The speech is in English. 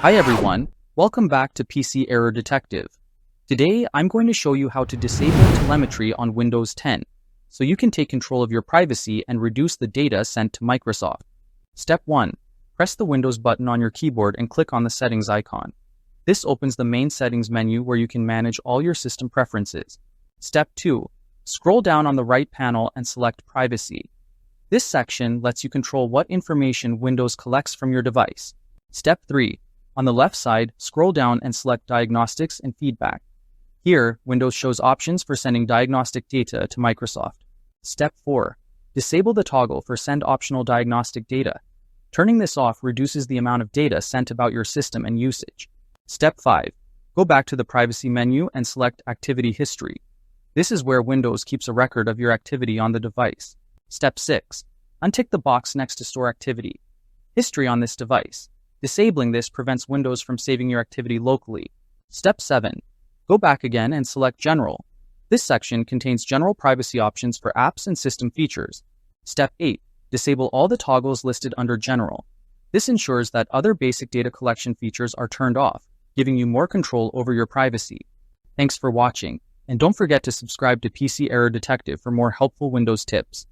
Hi everyone, welcome back to PC Error Detective. Today I'm going to show you how to disable telemetry on Windows 10 so you can take control of your privacy and reduce the data sent to Microsoft. Step 1. Press the Windows button on your keyboard and click on the settings icon. This opens the main settings menu where you can manage all your system preferences. Step 2. Scroll down on the right panel and select Privacy. This section lets you control what information Windows collects from your device. Step 3. On the left side, scroll down and select Diagnostics and Feedback. Here, Windows shows options for sending diagnostic data to Microsoft. Step 4. Disable the toggle for Send Optional Diagnostic Data. Turning this off reduces the amount of data sent about your system and usage. Step 5. Go back to the Privacy menu and select Activity History. This is where Windows keeps a record of your activity on the device. Step 6. Untick the box next to Store Activity. History on this device. Disabling this prevents Windows from saving your activity locally. Step 7. Go back again and select General. This section contains general privacy options for apps and system features. Step 8. Disable all the toggles listed under General. This ensures that other basic data collection features are turned off, giving you more control over your privacy. Thanks for watching, and don't forget to subscribe to PC Error Detective for more helpful Windows tips.